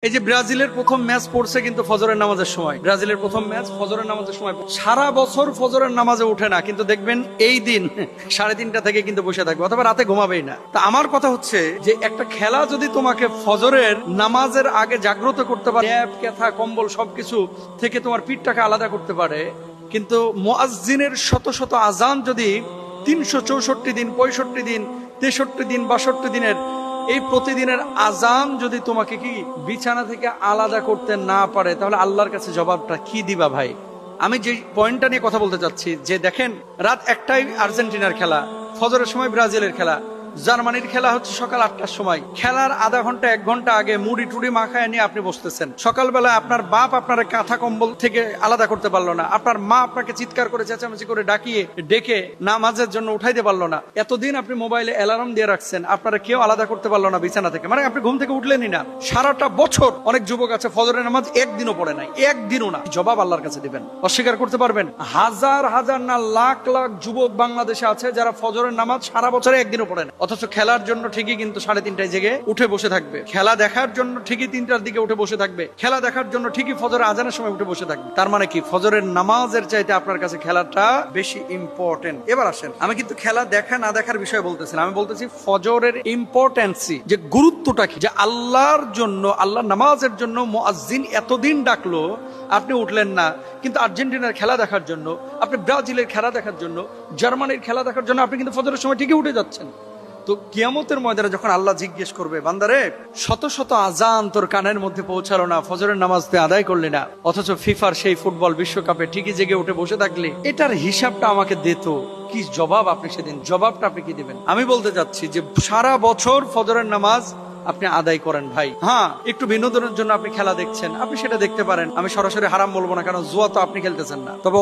এই যে ব্রাজিলের প্রথম ম্যাচ পড়ছে কিন্তু ফজরের নামাজের সময়, ব্রাজিলের প্রথম ম্যাচ ফজরের নামাজের সময়। সারা বছর ফজরের নামাজে উঠে না, কিন্তু দেখবেন এই দিন 3:30 থেকে কিন্তু বসে থাকবে, অথবা রাতে ঘুমাবেই না। তা আমার কথা হচ্ছে যে একটা খেলা যদি তোমাকে ফজরের নামাজের আগে জাগ্রত করতে পারে, কেথা কম্বল সবকিছু থেকে তোমার পিঠটাকে আলাদা করতে পারে, কিন্তু মুয়াজ্জিনের শত শত আজান যদি 364 দিন, 65 দিন, 63 দিন, 62 দিনের এই প্রতিদিনের আজান যদি তোমাকে কি বিছানা থেকে আলাদা করতে না পারে, তাহলে আল্লাহর কাছে জবাবটা কি দিবা ভাই? আমি যে পয়েন্টটা নিয়ে কথা বলতে চাচ্ছি, যে দেখেন রাত 1টায় আর্জেন্টিনার খেলা, ফজরের সময় ব্রাজিলের খেলা, জার্মানির খেলা হচ্ছে সকাল 8টার সময়। খেলার আধা ঘন্টা 1 ঘন্টা আগে মুড়ি টুড়ি মাখায় নিয়ে আপনি বসতেছেন। সকালবেলা আপনার বাপ আপনার কাঁথা কম্বল থেকে আলাদা করতে পারলো না, আপনার মা আপনাকে চিৎকার করে চেঁচামেচি করে ডেকে নামাজের জন্য উঠাইতে পারলো না। এতদিন আপনি মোবাইলে অ্যালার্ম দিয়ে রাখছেন, আপনারা কেউ আলাদা করতে পারলো না বিছানা থেকে, মানে আপনি ঘুম থেকে উঠলেনই না। সারাটা বছর অনেক যুবক আছে ফজরের নামাজ একদিনও পড়ে নাই, একদিনও না। জবাব আল্লাহর কাছে দিবেন, অস্বীকার করতে পারবেন? হাজার হাজার না লাখ লাখ যুবক বাংলাদেশে আছে যারা ফজরের নামাজ সারা বছরে একদিনও পড়ে না, অথচ খেলার জন্য ঠিকই কিন্তু 3:30টায় জেগে উঠে বসে থাকবে। খেলা দেখার জন্য ঠিকই 3টার দিকে উঠে বসে থাকবে। খেলা দেখার জন্য ঠিকই ফজরের আজানের সময় উঠে বসে থাকবে। তার মানে কি ফজরের নামাজের চাইতে আপনার কাছে খেলাটা বেশি ইম্পর্টেন্ট? এবার আসেন, আমি কিন্তু খেলা দেখা না দেখার বিষয় বলতেছি না, আমি বলতেছি ফজরের ইম্পর্টেন্সি, যে গুরুত্বটা কি, যে আল্লাহর জন্য, আল্লাহর নামাজের জন্য মুয়াজ্জিন এতদিন ডাকলো, আপনি উঠলেন না, কিন্তু আর্জেন্টিনার খেলা দেখার জন্য, আপনি ব্রাজিলের খেলা দেখার জন্য, জার্মানির খেলা দেখার জন্য আপনি কিন্তু ফজরের সময় ঠিকই উঠে যাচ্ছেন। তো কিয়ামতের ময়দানে যখন আল্লাহ জিজ্ঞেস করবে, বান্দারে শত শত আজান তোর কানের মধ্যে পৌঁছালো না, ফজরের নামাজ তুই আদায় করলি না, অথচ ফিফার সেই ফুটবল বিশ্বকাপে ঠিকই জেগে উঠে বসে থাকলি, এটার হিসাবটা আমাকে দিত, কি জবাব আপনি সেদিন, জবাবটা আপনি কি দিবেন? আমি বলতে চাচ্ছি যে সারা বছর ফজরের নামাজ আপনি আদায় করেন ভাই। হ্যাঁ, একটু বিনোদনের জন্য আপনি খেলা দেখছেন, আপনি সেটা দেখতে পারেন, আমি সরাসরি হারাম বলবো না, কারণ জুয়া তো আপনি খেলতেছেন না, তবে